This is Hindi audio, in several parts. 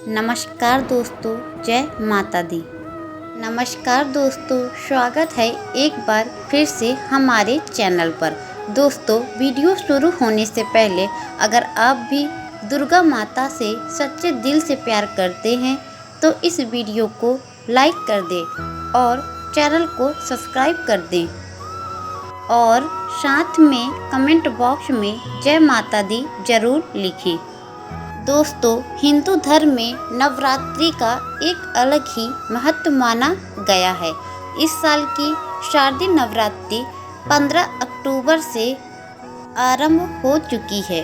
नमस्कार दोस्तों, जय माता दी। नमस्कार दोस्तों, स्वागत है एक बार फिर से हमारे चैनल पर। दोस्तों, वीडियो शुरू होने से पहले अगर आप भी दुर्गा माता से सच्चे दिल से प्यार करते हैं तो इस वीडियो को लाइक कर दें और चैनल को सब्सक्राइब कर दें और साथ में कमेंट बॉक्स में जय माता दी जरूर लिखें। दोस्तों, हिंदू धर्म में नवरात्रि का एक अलग ही महत्व माना गया है। इस साल की शारदीय नवरात्रि 15 अक्टूबर से आरंभ हो चुकी है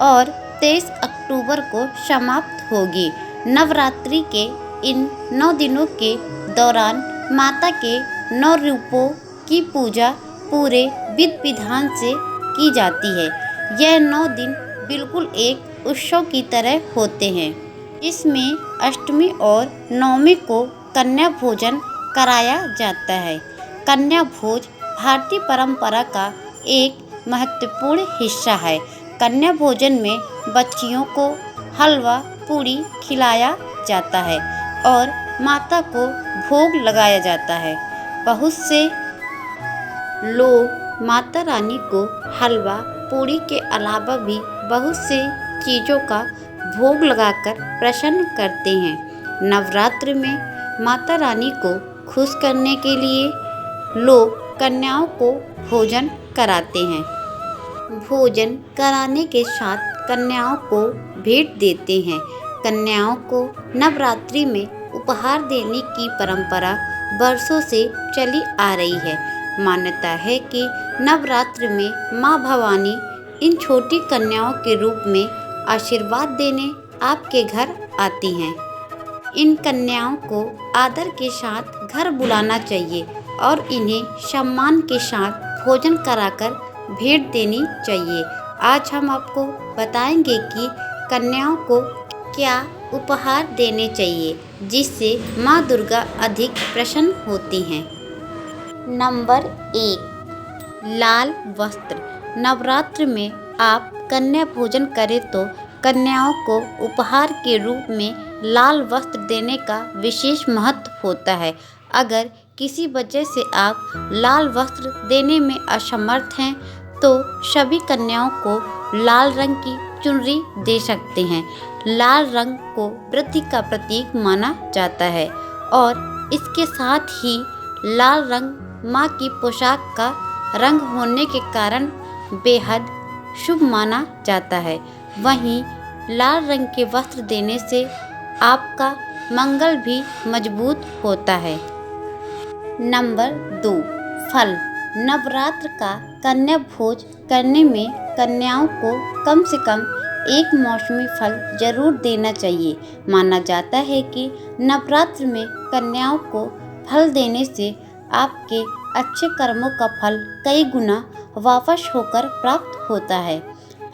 और 23 अक्टूबर को समाप्त होगी। नवरात्रि के इन 9 दिनों के दौरान माता के 9 रूपों की पूजा पूरे विधि विधान से की जाती है। यह 9 दिन बिल्कुल एक उत्सव की तरह होते हैं। इसमें अष्टमी और नवमी को कन्या भोजन कराया जाता है। कन्या भोज भारतीय परंपरा का एक महत्वपूर्ण हिस्सा है। कन्या भोजन में बच्चियों को हलवा पूड़ी खिलाया जाता है और माता को भोग लगाया जाता है। बहुत से लोग माता रानी को हलवा पूड़ी के अलावा भी बहुत से चीज़ों का भोग लगाकर प्रसन्न करते हैं। नवरात्र में माता रानी को खुश करने के लिए लोग कन्याओं को भोजन कराते हैं। भोजन कराने के साथ कन्याओं को भेंट देते हैं। कन्याओं को नवरात्रि में उपहार देने की परंपरा वर्षों से चली आ रही है। मान्यता है कि नवरात्र में माँ भवानी इन छोटी कन्याओं के रूप में आशीर्वाद देने आपके घर आती हैं। इन कन्याओं को आदर के साथ घर बुलाना चाहिए और इन्हें सम्मान के साथ भोजन कराकर भेंट देनी चाहिए। आज हम आपको बताएंगे कि कन्याओं को क्या उपहार देने चाहिए जिससे माँ दुर्गा अधिक प्रसन्न होती हैं। नंबर 1, लाल वस्त्र। नवरात्र में आप कन्या भोजन करें तो कन्याओं को उपहार के रूप में लाल वस्त्र देने का विशेष महत्व होता है। अगर किसी वजह से आप लाल वस्त्र देने में असमर्थ हैं तो सभी कन्याओं को लाल रंग की चुनरी दे सकते हैं। लाल रंग को वृद्धि का प्रतीक माना जाता है और इसके साथ ही लाल रंग माँ की पोशाक का रंग होने के कारण बेहद शुभ माना जाता है। वहीं लाल रंग के वस्त्र देने से आपका मंगल भी मजबूत होता है। नंबर 2, फल। नवरात्र का कन्या भोज करने में कन्याओं को कम से कम एक मौसमी फल जरूर देना चाहिए। माना जाता है कि नवरात्र में कन्याओं को फल देने से आपके अच्छे कर्मों का फल कई गुना वापस होकर प्राप्त होता है।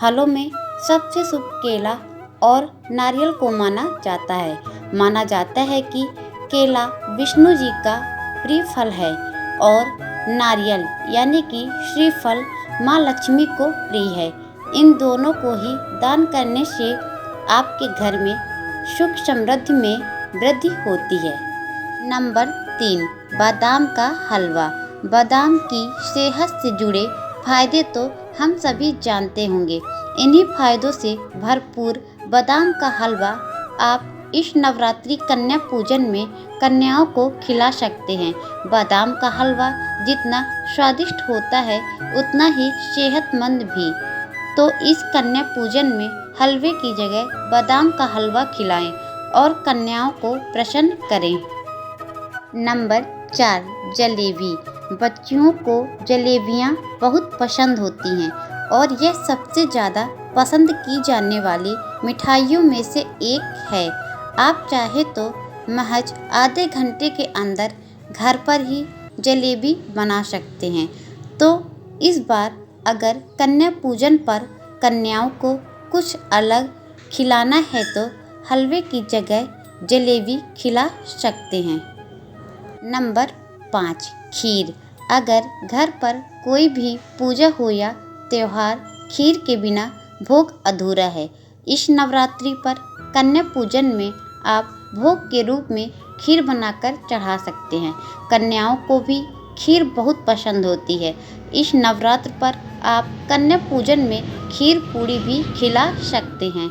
फलों में सबसे शुभ केला और नारियल को माना जाता है। माना जाता है कि केला विष्णु जी का प्रिय फल है और नारियल यानी कि श्रीफल माँ लक्ष्मी को प्रिय है। इन दोनों को ही दान करने से आपके घर में सुख समृद्धि में वृद्धि होती है। नंबर 3, बादाम का हलवा। बादाम की सेहत से जुड़े फायदे तो हम सभी जानते होंगे। इन्हीं फायदों से भरपूर बादाम का हलवा आप इस नवरात्रि कन्या पूजन में कन्याओं को खिला सकते हैं। बादाम का हलवा जितना स्वादिष्ट होता है उतना ही सेहतमंद भी। तो इस कन्या पूजन में हलवे की जगह बादाम का हलवा खिलाएं और कन्याओं को प्रसन्न करें। नंबर 4, जलेबी। बच्चियों को जलेबियाँ बहुत पसंद होती हैं और यह सबसे ज़्यादा पसंद की जाने वाली मिठाइयों में से एक है। आप चाहे तो महज आधे घंटे के अंदर घर पर ही जलेबी बना सकते हैं। तो इस बार अगर कन्या पूजन पर कन्याओं को कुछ अलग खिलाना है तो हलवे की जगह जलेबी खिला सकते हैं। नंबर 5, खीर। अगर घर पर कोई भी पूजा हो या त्यौहार, खीर के बिना भोग अधूरा है। इस नवरात्रि पर कन्या पूजन में आप भोग के रूप में खीर बनाकर चढ़ा सकते हैं। कन्याओं को भी खीर बहुत पसंद होती है। इस नवरात्र पर आप कन्या पूजन में खीर पूड़ी भी खिला सकते हैं।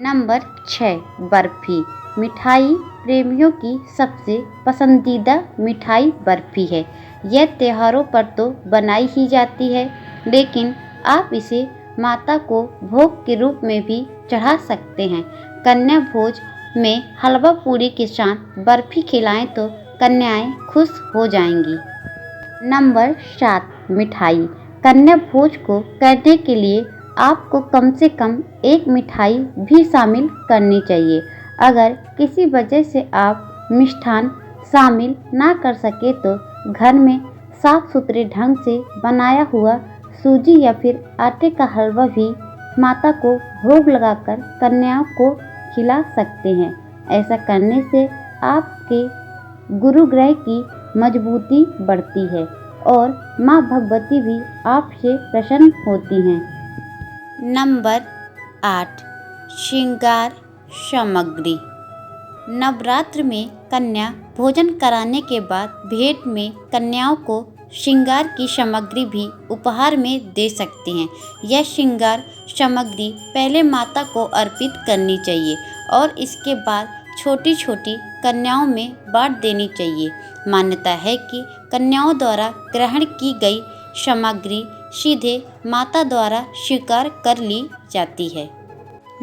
नंबर 6, बर्फी। मिठाई प्रेमियों की सबसे पसंदीदा मिठाई बर्फी है। यह त्योहारों पर तो बनाई ही जाती है, लेकिन आप इसे माता को भोग के रूप में भी चढ़ा सकते हैं। कन्या भोज में हलवा पूरी के साथ बर्फी खिलाएं तो कन्याएं खुश हो जाएंगी। नंबर 7, मिठाई। कन्या भोज को करने के लिए आपको कम से कम एक मिठाई भी शामिल करनी चाहिए। अगर किसी वजह से आप मिष्ठान शामिल ना कर सके तो घर में साफ सुथरे ढंग से बनाया हुआ सूजी या फिर आटे का हलवा भी माता को भोग लगाकर कन्याओं को खिला सकते हैं। ऐसा करने से आपके गुरुग्रह की मजबूती बढ़ती है और माँ भगवती भी आपसे प्रसन्न होती हैं। नंबर 8, श्रृंगार सामग्री। नवरात्र में कन्या भोजन कराने के बाद भेंट में कन्याओं को श्रृंगार की सामग्री भी उपहार में दे सकते हैं। यह श्रृंगार सामग्री पहले माता को अर्पित करनी चाहिए और इसके बाद छोटी छोटी कन्याओं में बांट देनी चाहिए। मान्यता है कि कन्याओं द्वारा ग्रहण की गई सामग्री सीधे माता द्वारा स्वीकार कर ली जाती है।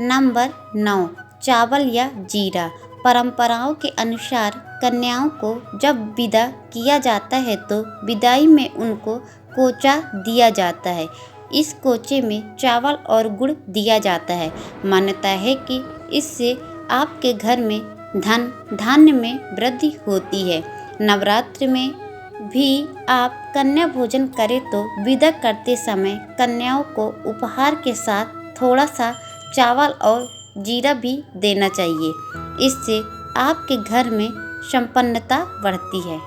नंबर 9, चावल या जीरा। परंपराओं के अनुसार कन्याओं को जब विदा किया जाता है तो विदाई में उनको कोचा दिया जाता है। इस कोचे में चावल और गुड़ दिया जाता है। मान्यता है कि इससे आपके घर में धन धान्य में वृद्धि होती है। नवरात्र में भी आप कन्या भोजन करें तो विदा करते समय कन्याओं को उपहार के साथ थोड़ा सा चावल और जीरा भी देना चाहिए। इससे आपके घर में संपन्नता बढ़ती है।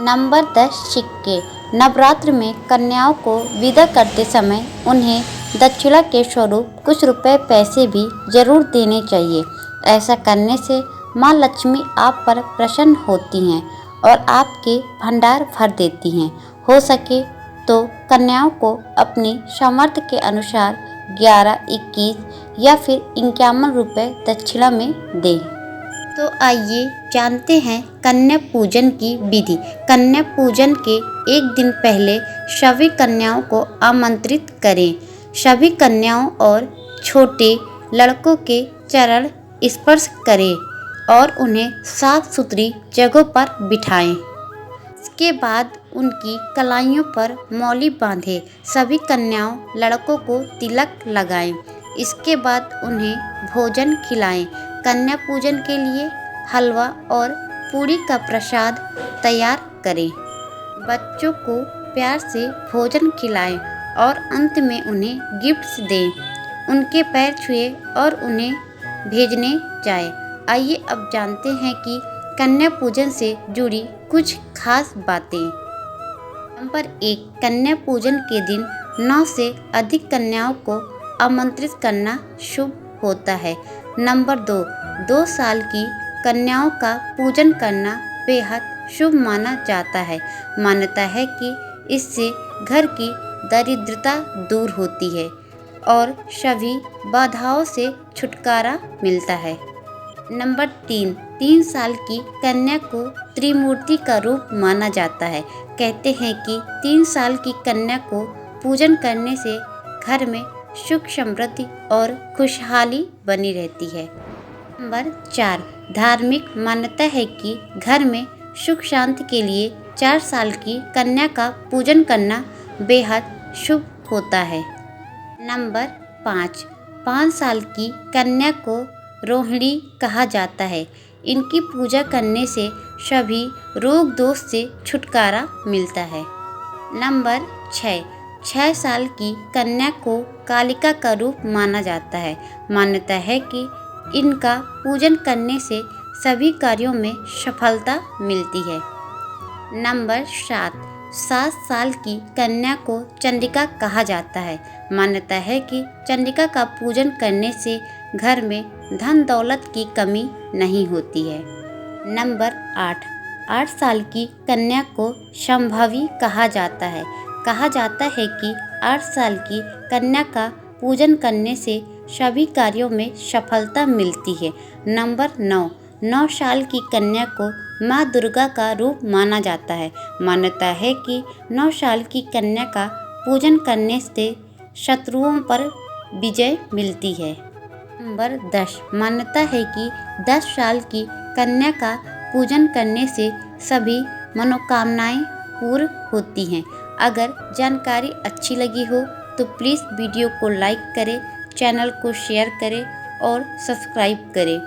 नंबर 10, सिक्के। नवरात्र में कन्याओं को विदा करते समय उन्हें दक्षिणा के स्वरूप कुछ रुपए पैसे भी जरूर देने चाहिए। ऐसा करने से माँ लक्ष्मी आप पर प्रसन्न होती हैं और आपके भंडार भर देती हैं। हो सके तो कन्याओं को अपनी सामर्थ्य के अनुसार 11, 21 या फिर 51 रुपये दक्षिणा में दें। तो आइए जानते हैं कन्या पूजन की विधि। कन्या पूजन के एक दिन पहले सभी कन्याओं को आमंत्रित करें। सभी कन्याओं और छोटे लड़कों के चरण स्पर्श करें और उन्हें साफ सुथरी जगहों पर बिठाएं। इसके बाद उनकी कलाइयों पर मौली बांधें। सभी कन्याओं लड़कों को तिलक लगाएं। इसके बाद उन्हें भोजन खिलाएं। कन्या पूजन के लिए हलवा और पूरी का प्रसाद तैयार करें। बच्चों को प्यार से भोजन खिलाएं और अंत में उन्हें गिफ्ट्स दें। उनके पैर छुए और उन्हें भेजने जाएं। आइए अब जानते हैं कि कन्या पूजन से जुड़ी कुछ खास बातें। नंबर 1, कन्या पूजन के दिन 9 से अधिक कन्याओं को आमंत्रित करना शुभ होता है। नंबर 2, 2 साल की कन्याओं का पूजन करना बेहद शुभ माना जाता है। मान्यता है कि इससे घर की दरिद्रता दूर होती है और सभी बाधाओं से छुटकारा मिलता है। नंबर 3, 3 साल की कन्या को त्रिमूर्ति का रूप माना जाता है। कहते हैं कि 3 साल की कन्या को पूजन करने से घर में सुख समृद्धि और खुशहाली बनी रहती है। नंबर 4, धार्मिक मान्यता है कि घर में सुख शांति के लिए 4 साल की कन्या का पूजन करना बेहद शुभ होता है। नंबर 5, 5 साल की कन्या को रोहिणी कहा जाता है। इनकी पूजा करने से सभी रोग दोष से छुटकारा मिलता है। नंबर 6, 6 साल की कन्या को कालिका का रूप माना जाता है। मान्यता है कि इनका पूजन करने से सभी कार्यों में सफलता मिलती है। नंबर 7, 7 साल की कन्या को चंडिका कहा जाता है। मान्यता है कि चंडिका का पूजन करने से घर में धन दौलत की कमी नहीं होती है। नंबर 8, 8 साल की कन्या को संभवी कहा जाता है। कहा जाता है कि 8 साल की कन्या का पूजन करने से सभी कार्यों में सफलता मिलती है। नंबर 9, 9 साल की कन्या को माँ दुर्गा का रूप माना जाता है। मान्यता है कि 9 साल की कन्या का पूजन करने से शत्रुओं पर विजय मिलती है। नंबर 10, मान्यता है कि 10 साल की कन्या का पूजन करने से सभी मनोकामनाएं पूर्ण होती हैं। अगर जानकारी अच्छी लगी हो तो प्लीज़ वीडियो को लाइक करें, चैनल को शेयर करें और सब्सक्राइब करें।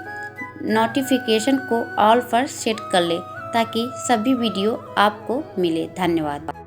नोटिफिकेशन को ऑल पर सेट कर लें ताकि सभी वीडियो आपको मिले। धन्यवाद।